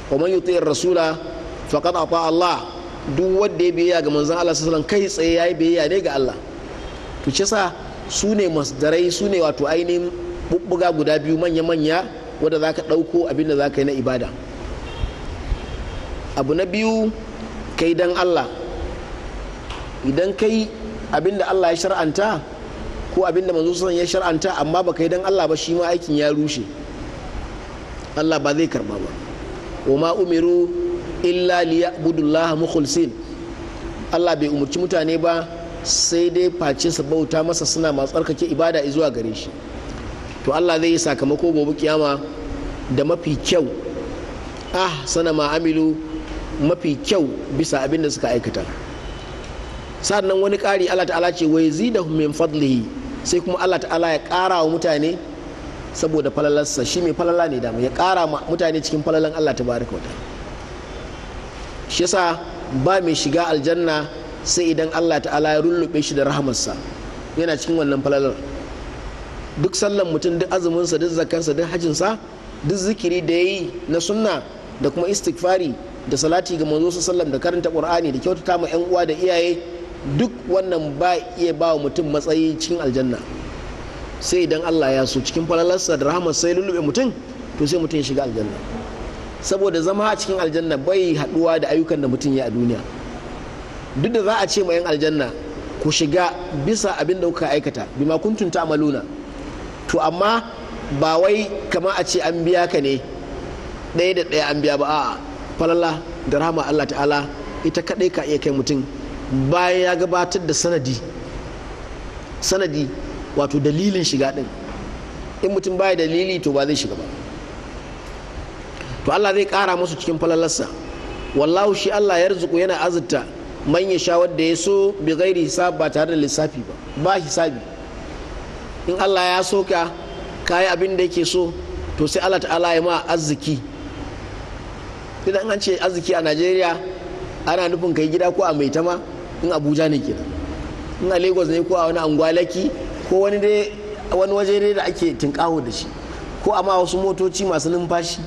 wa man yuti'ir rasula faqad ata Allah, duk wanda ya biyayya ga manzon Allah sallallahu alaihi wasallam kai tsaye yayi biyayya ne ga Allah. To ce sa su ne masdarai, su ne wato ainihin bubbuga guda biyu manya-manya wanda zaka dauko abinda zaka yi na ibada. Abu na biyu, kai dan Allah. Idan kai abinda Allah ya shar'anta ko abinda manzo sallallahu alaihi wasallam ya shar'anta amma baka yi dan Allah ba, shi ma aikin ya rushe, Allah ba zai karba ba. wa ma umiru illa liya'budullaha mukhlisin, Allah bai umurci mutane ba sai dai face su bauta masa suna masu tsarkake ibada zuwa gare shi. To Allah zai yi sakamako gobe kiyama da mafi kyau, sana ma amilu, mafi kyau bisa abin da suka aikata. Sannan wani ƙari Allah ta'ala ce wa yazidahum min fadlihi, sai kuma Allah ta'ala ya ƙara wa mutane saboda falalarsa, shi mai falala ne da ya ƙara mutane cikin falalan Allah tabaraka wa ta'ala. Shi yasa ba mai shiga aljanna sai idan Allah ta'ala ya rullube shi da rahamarsa, yana cikin wannan falalar. Duk sallan mutum, duk azuminsa, duk zakansa, duk hajjinsa, duk zikiri da yayi na sunna da kuma istighfari da salati ga manzo sallam da karanta qur'ani da kyautata ma yan uwa da iyaye, duk wannan ba iya ba wa mutum matsayi cikin aljanna sai idan Allah ya so cikin falalarsa da rahmar sai lullube mutum, to sai mutum ya shiga aljanna. Saboda zama a cikin aljanna bai haduwa da ayyukan da mutum ya a duniya. Duk da za a ce ma yan aljanna ku shiga bisa abin da kuka aikata, bima kuntum ta'maluna, to amma ba wai kama a ce an biya ka ne ɗaya da ɗaya an biya ba, a'a falala da rahama Allah ta'ala ita kaɗai ka iya kai mutum bayan ya gabatar da sanadi wato dalilin shiga ɗin. In mutum baya dalili to ba zai shiga ba. To Allah zai ƙara musu cikin falalarsa. Wallahu shi Allah ya rizuku, yana azurta man ya sha wadda ya so bi gairi hisab, ba tare da lissafi ba hisabi. In Allah ya so ka yi abin da yake so, to sai Allah ta'ala ya ma arziki. Idan an ce arziki a Najeriya ana nufin kai gida ko a Maitama in Abuja ne kenan, in a Lagos ne ko a wani Angwalaki ko wani waje ne da ake tinkaho da shi, ko a ma wasu motoci masu numfashi,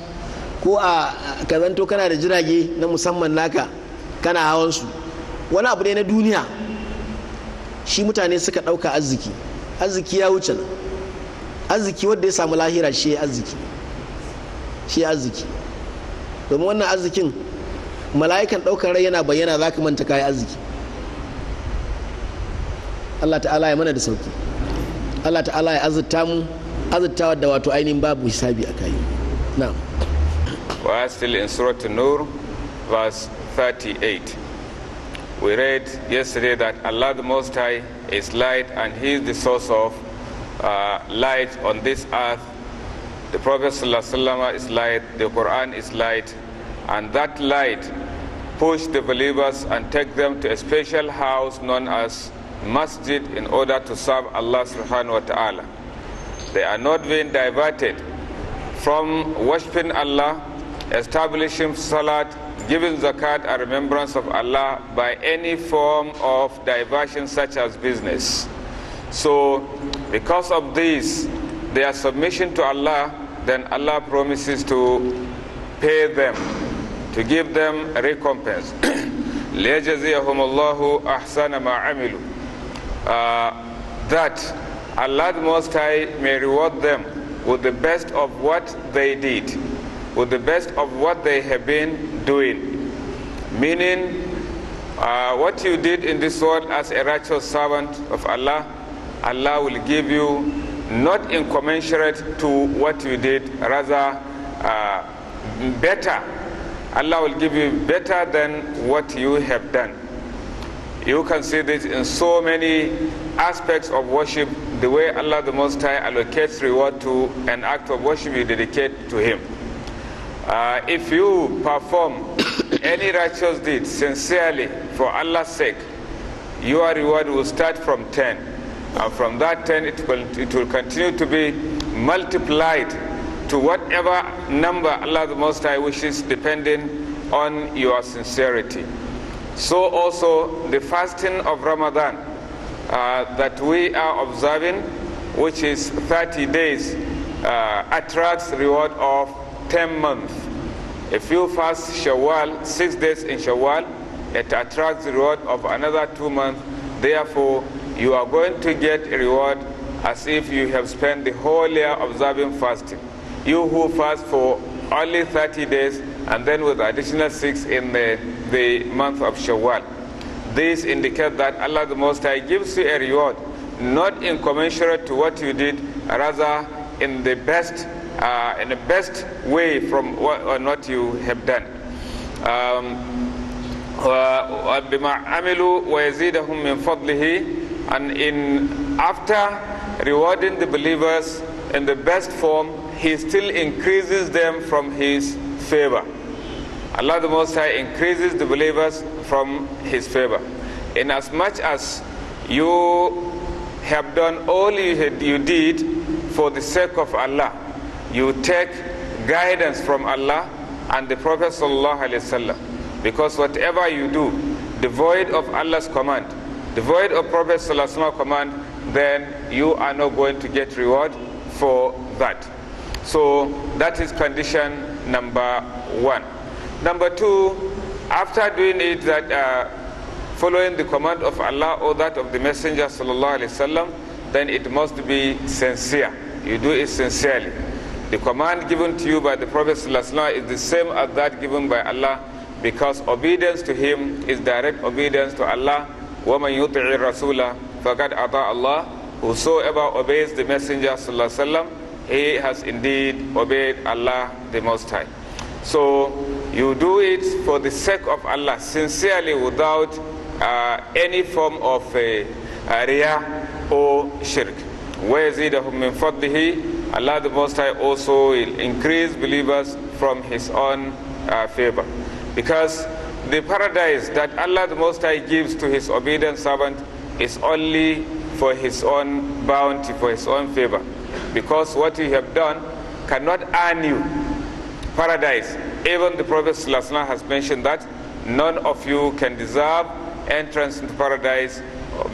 ko a kazanto kana da jirage na musamman naka kana hawan su, wani abu ne na duniya. Shi mutane suka ɗauka arziki ya wuce nan. Arziki wanda ya samu lahira shi arziki, domin wannan arzikin mala'ikan ɗaukar rai yana bayyana za ka manta kayan arziki. Allah ta'ala ya mana da sauki, Allah ta'ala ya azurta mu azurtawa da wato ainihin babu hisabi a kayi. Na'am. We are still in Surah An-Nur, verse 38. We read yesterday that Allah the Most High is light and He is the source of light on this earth. The Prophet ﷺ is light, the Quran is light, and that light pushed the believers and take them to a special house known as Masjid in order to serve Allah subhanahu wa ta'ala. They are not being diverted from worshipping Allah, establishing salat, giving zakat and remembrance of Allah by any form of diversion such as business. So because of this, their submission to Allah, then Allah promises to pay them, to give them a recompense. لِيَجَزِيَهُمُ اللَّهُ أَحْسَنَ مَا عَمِلُوا, that Allah the Most High may reward them with the best of what they did, with the best of what they have been doing. Meaning, what you did in this world as a righteous servant of Allah, Allah will give you not incommensurate to what you did, rather better. Allah will give you better than what you have done. You can see this in so many aspects of worship, the way Allah the Most High allocates reward to an act of worship you dedicate to Him. If you perform any righteous deed sincerely for Allah's sake, your reward will start from 10. And from that 10, it will continue to be multiplied to whatever number Allah the Most High wishes, depending on your sincerity. So also the fasting of Ramadan that we are observing, which is 30 days, attracts reward of 10 months. If you fast Shawwal, 6 days in Shawwal, it attracts the reward of another 2 months. Therefore, you are going to get a reward as if you have spent the whole year observing fasting. You who fast for only 30 days and then with additional 6 in the month of Shawwal. This indicates that Allah the Most High gives you a reward, not in commensurate to what you did, rather in the best way from what you have done. بما عملوا ويزيدهم من فضله, and after rewarding the believers in the best form, He still increases them from His favor. Allah the Most High increases the believers from His favor. In as much as you have done all you did for the sake of Allah, you take guidance from Allah and the Prophet sallallahu alaihi wasallam. Because whatever you do, devoid of Allah's command, devoid of Prophet sallallahu alaihi wasallam command, then you are not going to get reward for that. So that is condition number 1. Number 2, after doing it, that following the command of Allah or that of the Messenger sallallahu alaihi wasallam, then it must be sincere. You do it sincerely. The command given to you by the Prophet sallallahu alaihi wasallam is the same as that given by Allah, because obedience to him is direct obedience to Allah. وَمَنْ يُطِعِ الرَّسُولَ فَقَدْ أَطَاعَ اللَّهَ. Whosoever obeys the Messenger sallallahu alaihi wasallam, he has indeed obeyed Allah the Most High. So you do it for the sake of Allah, sincerely, without any form of riyah or shirk. وَيَزِيدَهُمْ مِنْ فَضْلِهِ. Allah the Most High also will increase believers from His own favor. Because the paradise that Allah the Most High gives to His obedient servant is only for His own bounty, for His own favor. Because what you have done cannot earn you paradise. Even the Prophet ﷺ has mentioned that none of you can deserve entrance into paradise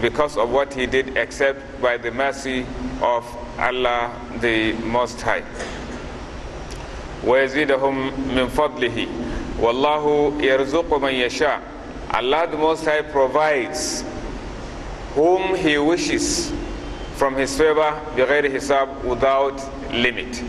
because of what he did, except by the mercy of Allah the Most High. وَيَزِيدَهُمْ مِنْ فَضْلِهِ وَاللَّهُ يَرْزُقُ مَنْ يَشَاءُ. Allah the Most High provides whom He wishes from His favor, بِغَيْرِ حِسَابٍ, without limit.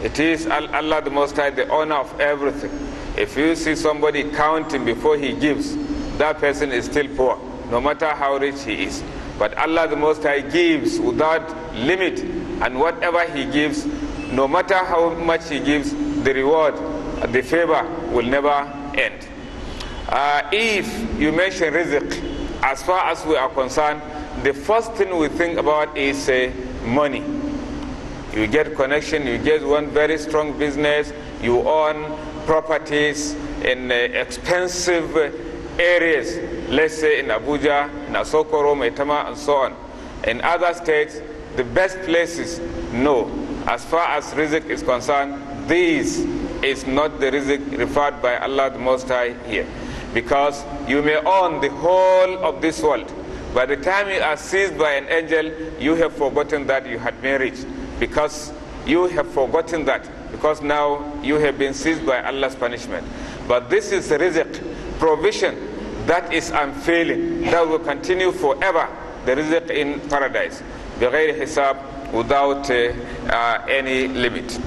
It is Allah the Most High, the owner of everything. If you see somebody counting before he gives, that person is still poor, no matter how rich he is. But Allah the Most High gives without limit, and whatever He gives, no matter how much He gives, the reward, the favor will never end. If you mention rizq, as far as we are concerned, the first thing we think about is money. You get connection, you get one very strong business, you own properties in expensive areas, let's say in Abuja, in Asokoro, Maitama, and so on. In other states, the best places, no. As far as rizq is concerned, this is not the rizq referred by Allah the Most High here. Because you may own the whole of this world. By the time you are seized by an angel, you have forgotten that you had been rich. Because you have forgotten that. Because now you have been seized by Allah's punishment. But this is rizq, provision, that is unfailing, that will continue forever, the rizq in paradise, بغير حساب, without any limit.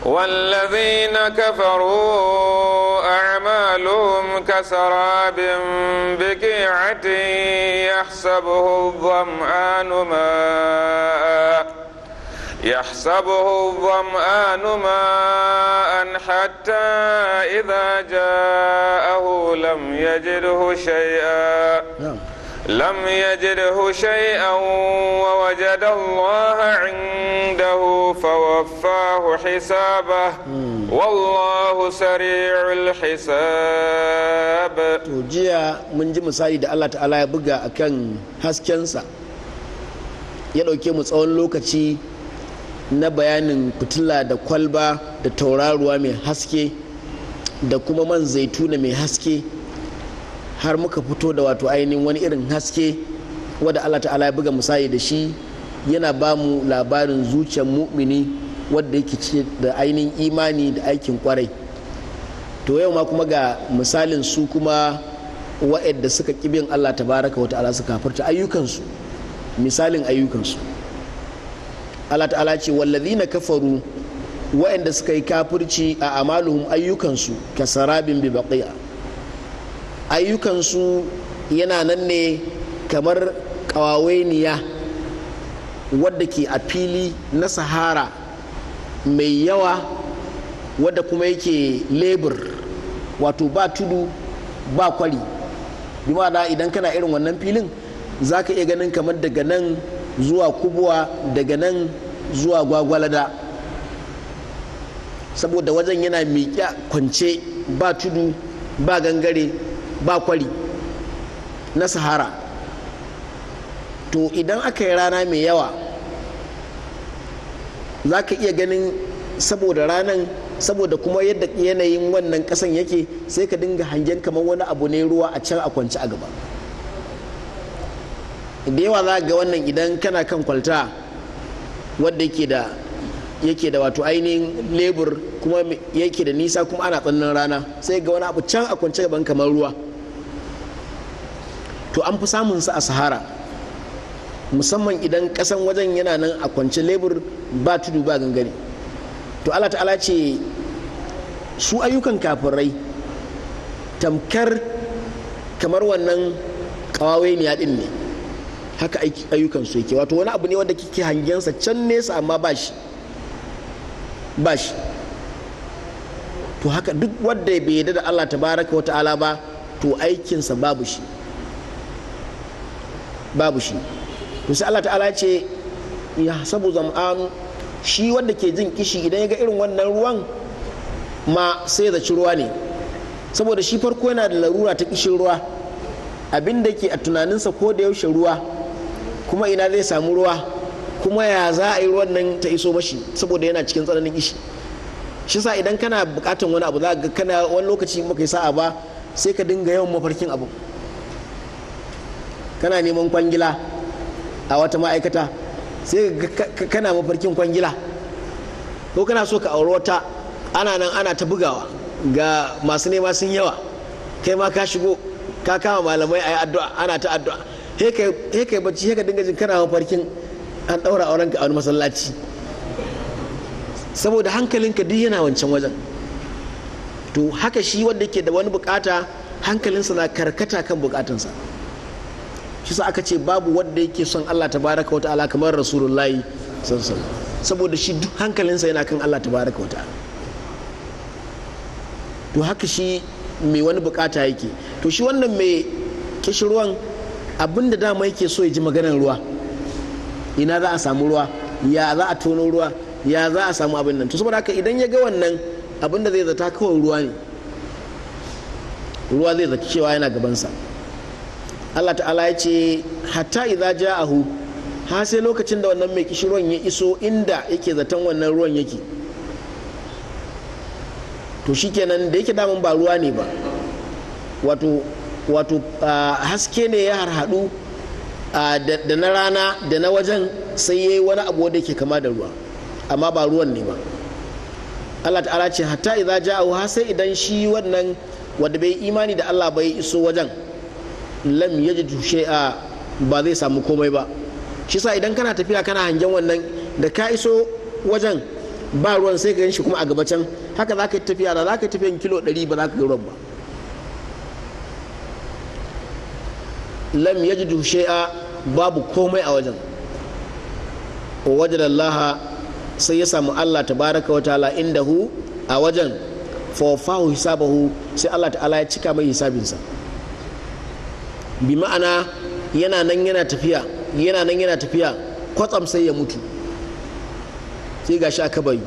والذين كفروا أعمالهم كسراب بقيعة يحسبه الظمآن ماء حتى إذا جاءه لم يجده شيئا ووجد الله عنده فوفاه حسابه والله سريع الحساب. To jiya mun ji misali da Allah ta'ala ya buga akan haskensa, ya ɗauke mu tsawon lokaci na bayanin fitila da kwalba da tauraruwa mai haske da kuma man zaituna mai haske, har muka fito da wato ainihin wani irin haske wadda Allah ta'ala ya buga misali da shi, yana ba mu labarin zuciyar mu'mini wadda yake ce da ainihin imani da aikin kwarai. To yau ma kuma ga misalin su kuma wa'anda suka kibin Allah tabaraka wa ta'ala suka kafirta ayyukansu, misalin ayyukansu. Allah ta'ala ce wallazina kafaru, wa'anda suka yi kafirci a amaluhum ayyukansu kasarabin bi baqiya, ayyukansu yana nan ne kamar ƙawawainiya wadda ke a fili na sahara mai yawa, wadda kuma yake lebur, wato ba tudu ba kwari. bi ma'ana idan kana irin wannan filin za ka iya ganin kamar daga nan zuwa kubuwa, daga nan zuwa gwagwalada, saboda wajen yana miƙe kwance, ba tudu ba gangare ba kwari na sahara. To idan aka yi rana mai yawa za ka iya ganin saboda ranan, saboda kuma yadda yanayin wannan kasan yake, sai ka dinga hangen kamar wani abu ne ruwa a can a kwance a gaba. Da yawa za ga wannan idan kana kan kwalta wadda yake da wato ainihin lebur kuma yake da nisa kuma ana tsannin rana, sai ga wani abu can a kwance gaban kamar ruwa. To an fi samun sa a sahara, musamman idan kasan wajen yana nan a kwance lebur ba tudu ba gangare. To Allah ta'ala ce su ayyukan kafirai tamkar kamar wannan ƙawawainiya din ne, haka ayyukan su yake, wato wani abu ne wanda kike hangensa can nesa amma ba shi. To haka duk wanda bai yarda da Allah tabaraka wa ta'ala ba, to aikinsa babu shi. To sai Allah ta'ala ce ya sabu zam'anu, shi wanda ke jin kishi idan ya ga irin wannan ruwan ma sai zaci ruwa ne, saboda shi farko yana da larura ta kishin ruwa, abinda ke a tunaninsa ko da yaushe ruwa, kuma ina zai samu ruwa, kuma ya za a yi ruwan nan ta iso mashi, saboda yana cikin tsananin kishi. Shi sa idan kana bukatan wani abu za ga kana wani lokaci maka yi sa'a ba, sai ka dinga yawan mafarkin abu. Kana neman kwangila a wata ma'aikata, sai kana mafarkin kwangila, ko kana so ka auri wata, ana nan ana ta bugawa ga masu nema sun yawa, kai ma ka shigo ka kama malamai a yi addu'a, ana ta addu'a, he kai bacci, he ka dinga jin kana mafarkin an ɗaura aurenka a wani masallaci, saboda hankalinka duk yana wancan wajen. To haka shi wanda ke da wani bukata hankalinsa na karkata kan bukatansa. Shi sa aka ce babu wanda yake son Allah tabaraka wa ta'ala kamar Rasulullahi sallallahu alaihi wasallam, saboda shi duk hankalinsa yana kan Allah tabaraka wa ta'ala. To haka shi mai wani bukata yake. To shi wannan mai kishirwan abinda dama yake so ya ji maganar ruwa, ina za a samu ruwa, ya za a tono ruwa, ya za a samu abin nan. To saboda haka idan ya ga wannan abinda zai zata kawai ruwa ne, ruwa zai zata cewa yana gabansa. Allah ta'ala ya ce hatta idza ja'ahu, ha sai lokacin da wannan mai kishirwan ya iso inda yake zaton wannan ruwan yake, to shikenan da yake damun ba ruwa ne ba, wato haske ne ya harhaɗu da na rana da na wajen, sai yayi wani abu wanda yake kama da ruwa, amma ba ruwan ne ba. Allah ta'ala ce hatta idza ja'ahu, ha sai idan shi wannan wanda bai imani da Allah bai iso wajen, lam yajidu shay'a, ba zai samu komai ba. Shi sa idan kana tafiya kana hangen wannan, da ka iso wajen ba ruwan sai ka gan shi kuma a gaba can, haka za ka yi tafiya, da za ka yi tafiyan kilo 100 ba za ka ga ruwan ba. Lam yajidu shay'a, babu komai a wajen. wa wajada Allah, sai ya samu Allah tabaraka wa ta'ala indahu a wajen, fa wafahu hisabahu, sai Allah ta'ala ya cika mai hisabinsa. Bi ma'ana yana nan yana tafiya kwatsam sai ya mutu, sai gashi aka bayu,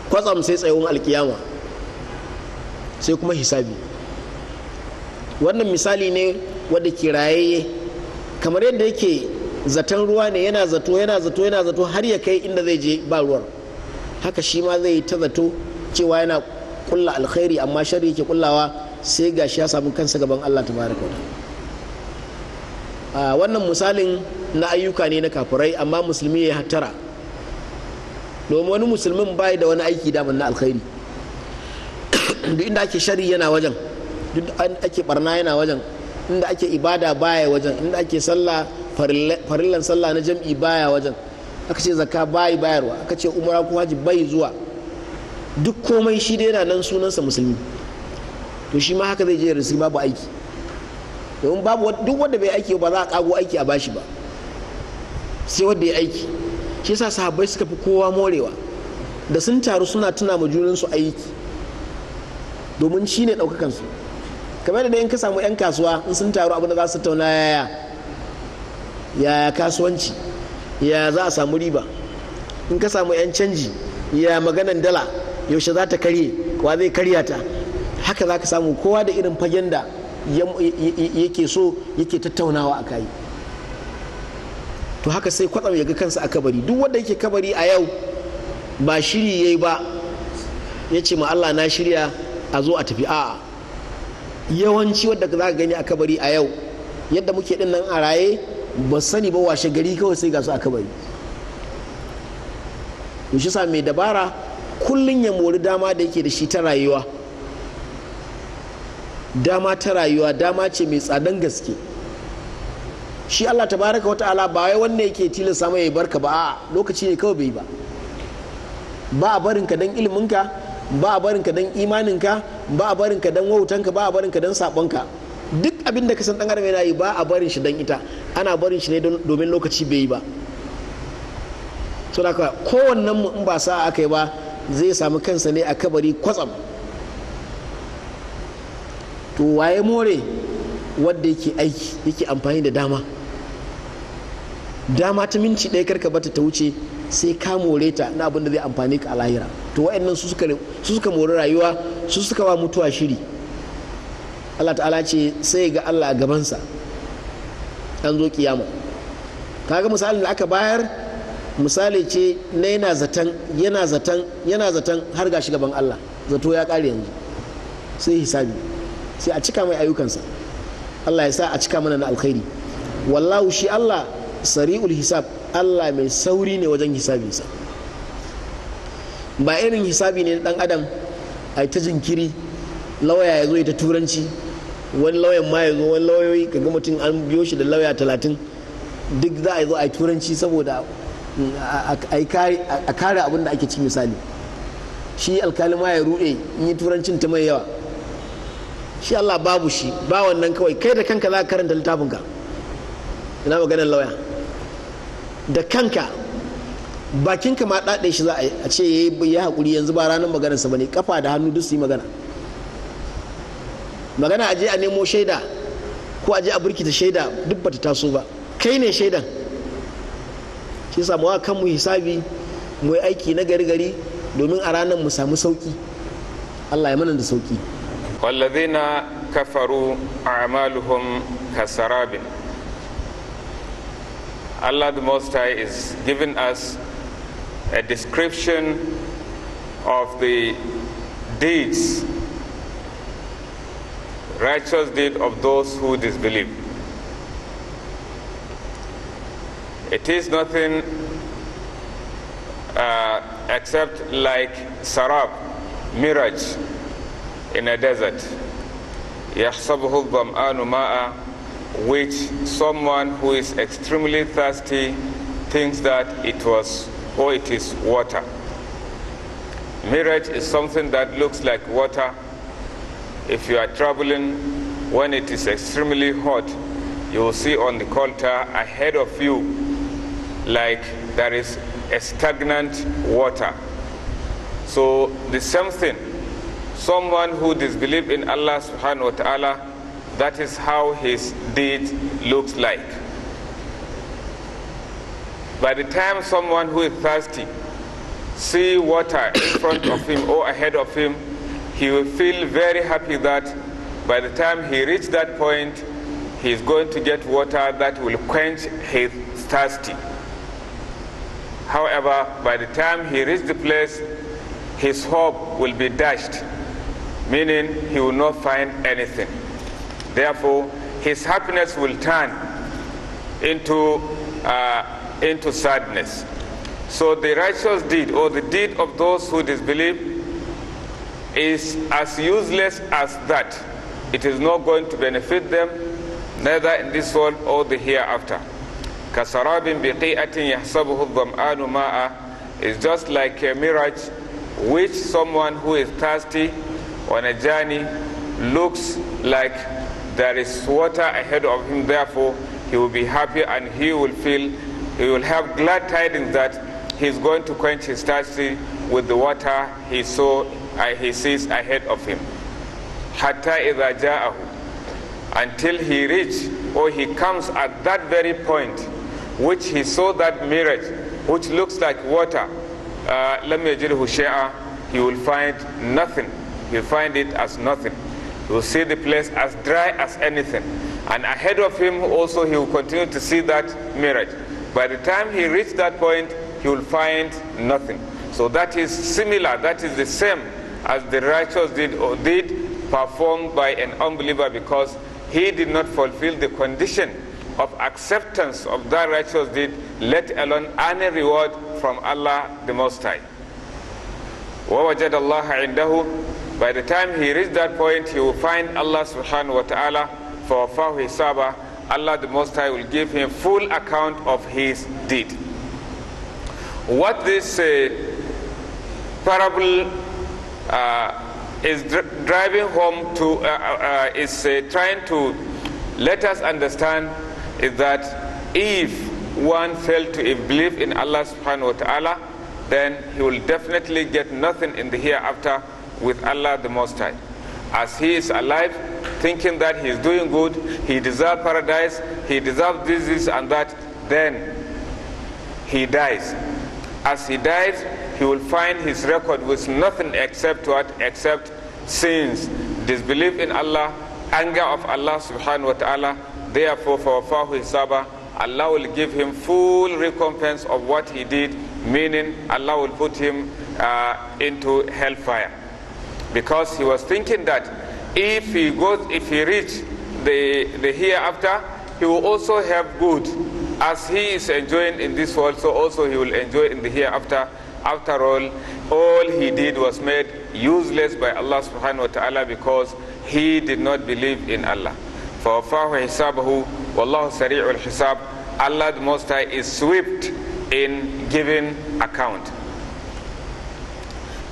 kwatsam sai tsayuwar alkiyama, sai kuma hisabi. Wannan misali ne wanda ke rayayye, kamar yadda yake zaton ruwa ne, yana zato har ya kai inda zai je ba ruwan, haka shi ma zai ta zato cewa yana kulla alkhairi amma shari yake kullawa, sai gashi ya samu kansa gaban Allah tabaraka wa ta'ala. Wannan misalin na ayyuka ne na kafirai, amma musulmi ya hattara domin wani musulmin bai da wani aiki daman na alkhairi. Duk inda ake shari yana wajen, duk ake barna yana wajen, inda ake ibada baya wajen, inda ake sallah farillan sallah na jam'i baya wajen, aka ce zakka bai bayarwa, aka ce umra ko haji bai zuwa, duk komai shi dai yana nan sunansa musulmi. To shi ma haka zai je riski babu aiki, domin babu duk wanda bai aiki ba za a kago aiki a bashi ba, sai wanda ya aiki. Shi yasa sahabbai suka fi kowa morewa, da sun taru suna tuna ma junansu aiki, domin shi ne ɗaukakansu. Kamar da in ka samu 'yan kasuwa in sun taru abin da za su tauna yaya kasuwanci, ya za a samu riba. In ka samu 'yan canji, ya maganan dala yaushe za ta karye, wa zai karya ta. Haka za ka samu kowa da irin fagen da yake so yake tattaunawa a kai. To haka sai kwatsam ya ga kansa a kabari. Duk wanda yake kabari a yau ba shiri yayi ba, ya ce ma Allah na shirya a zo a tafi. A'a, yawanci wadda za ka gani a kabari a yau yadda muke din nan a raye ba sani ba, washe gari kawai sai ga su a kabari. To shi sa mai dabara kullun ya mori dama da yake da shi ta rayuwa. Dama ta rayuwa dama ce mai tsadan gaske. Shi Allah tabaraka wa ta'ala ba wai wanda yake tilasta mai barka ba, a lokaci ne kawai bai ba. Ba a barin ka dan iliminka, ba a barin ka dan imaninka, ba a barin ka dan wautanka, ba a barin ka dan sabonka. Duk abin da ka san dan adam yana yi ba a barin shi dan ita, ana barin shi ne domin lokaci bai yi ba. Saboda haka kowannen mu in ba sa aka yi ba zai samu kansa ne a kabari kwatsam. To waye more wadda yake aiki, yake amfani da dama ta minti ɗaya karka bata ta wuce sai ka more ta na abin da zai amfani ka a lahira. To wa'annan su suka more rayuwa, su suka ba mutuwa shiri. Allah ta'ala ce sai ga Allah a gabansa an zo kiyama. Kaga misalin da aka bayar misali ce na yana zaton har gashi gaban Allah, zato ya kare yanzu, sai hisabi, sai a cika mai ayyukansa. Allah ya sa a cika mana na alkhairi. Wallahu shi Allah sari'ul hisab, Allah mai sauri ne wajen hisabinsa. Ba irin hisabi ne na dan adam ai ta jinkiri, lauya ya zo ya ta turanci, wani lauyan ma ya zo, wani lauyoyi kaga mutum an biyo shi da lauya 30 duk za a zo a yi turanci saboda a kare abin da ake ci. Misali shi alkali ma ya rude in yi turancin ta mai yawa. Shi Allah babu shi, ba wannan, kawai kai da kanka za ka karanta littafinka. Ina maganar lauya da kanka, bakinka ma ɗaɗe shi za a ce ya haƙuri yanzu ba ranar maganarsa ba ne, kafa da hannu duk su yi magana aje a nemo shaida ko aje a burkita shaida duk bata taso ba, kai ne shaidan. shi yasa mu kanmu hisabi, mu yi aiki na gari domin a ranar mu samu sauki. Allah ya mana da sauki. والذين كفروا أعمالهم كسراب. Allah the Most High is giving us a description of the deeds, righteous deed of those who disbelieve. It is nothing except like sarab, mirage in a desert. يحسبه الظمآن ماء, which someone who is extremely thirsty thinks that it is water. Mirage is something that looks like water. If you are traveling when it is extremely hot, you will see on the coulter ahead of you like there is a stagnant water. So the same thing, someone who disbelieves in Allah subhanahu wa ta'ala, that is how his deed looks like. By the time someone who is thirsty see water in front of him or ahead of him, he will feel very happy that by the time he reaches that point, he is going to get water that will quench his thirsty. However, by the time he reaches the place, his hope will be dashed, meaning he will not find anything. Therefore, his happiness will turn into sadness. So the righteous deed or the deed of those who disbelieve is as useless as that. It is not going to benefit them, neither in this world or the hereafter. كَسَرَابٍ بِقِيئَةٍ يَحْسَبُهُ الظَّمْآنُ مَاءً is just like a mirage which someone who is thirsty on a journey looks like there is water ahead of him. Therefore, he will be happy and he will have glad tidings that he is going to quench his thirsty with the water he sees ahead of him. حَتَّى إِذَا جَاءَهُ until he reach or he comes at that very point which he saw that mirage which looks like water, لَمْ يَجِدْهُ شَيْئًا, he will find nothing. He will find it as nothing. He will see the place as dry as anything. And ahead of him also he will continue to see that mirage. By the time he reaches that point, he will find nothing. So that is similar, that is the same as the righteous deed performed by an unbeliever, because he did not fulfill the condition of acceptance of that righteous deed, let alone any reward from Allah the Most High. وَوَجَدَ اللَّهَ عِنْدَهُ by the time he reached that point, he will find Allah subhanahu wa ta'ala فَوَفَّاهُ حِسَابًا. Allah the Most High will give him full account of his deed. What this parable is driving home to, is trying to let us understand is that if one failed to believe in Allah subhanahu wa ta'ala, then he will definitely get nothing in the hereafter with Allah the Most High. As he is alive, thinking that he is doing good, he deserves paradise, he deserves this and that, then he dies. As he dies, he will find his record with nothing except what? Except sins, disbelief in Allah, anger of Allah subhanahu wa ta'ala. Therefore, فَوَفَّاهُ حِسَابًا, Allah will give him full recompense of what he did, meaning Allah will put him into hellfire. Because he was thinking that if he reach the hereafter, he will also have good. As he is enjoying in this world, so also he will enjoy in the hereafter. After all he did was made useless by Allah subhanahu wa ta'ala because he did not believe in Allah. فَوَفَّاهُ حِسَابَهُ وَاللَّهُ سَرِيعُ الْحِسَابِ. Allah the Most High is swift in giving account.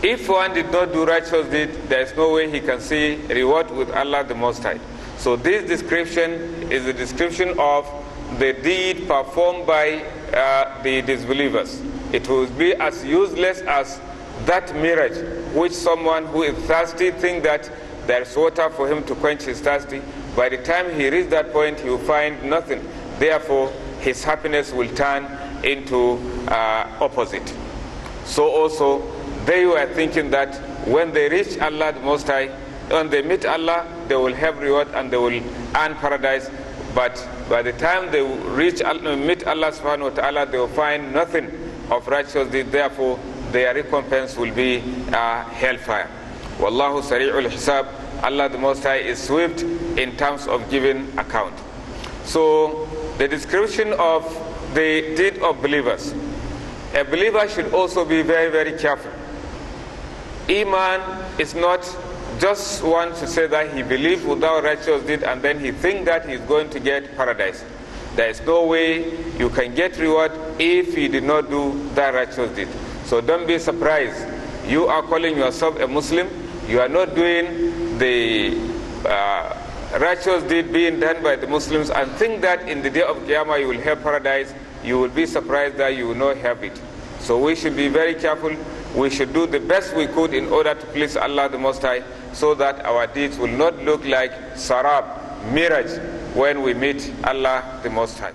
If one did not do righteous deed, there is no way he can see reward with Allah the Most High. So this description is a description of the deed performed by the disbelievers. It will be as useless as that mirage which someone who is thirsty thinks that there is water for him to quench his thirsty. By the time he reaches that point, he will find nothing. Therefore, his happiness will turn into opposite. So also, they were thinking that when they reach Allah the Most High, when they meet Allah, they will have reward and they will earn paradise. But by the time they meet Allah subhanahu wa ta'ala, they will find nothing of righteous deed. Therefore, their recompense will be hellfire. Wallahu sari'ul hisab. Allah the Most High is swift in terms of giving account. So, the description of the deed of believers. A believer should also be very, very careful. Iman is not just one to say that he believes without righteous deed and then he thinks that he is going to get paradise. There is no way you can get reward if he did not do that righteous deed. So don't be surprised. You are calling yourself a Muslim. You are not doing the righteous deed being done by the Muslims and think that in the day of Qiyamah you will have paradise. You will be surprised that you will not have it. So we should be very careful. We should do the best we could in order to please Allah the Most High, so that our deeds will not look like sarab, mirage, when we meet Allah the Most High.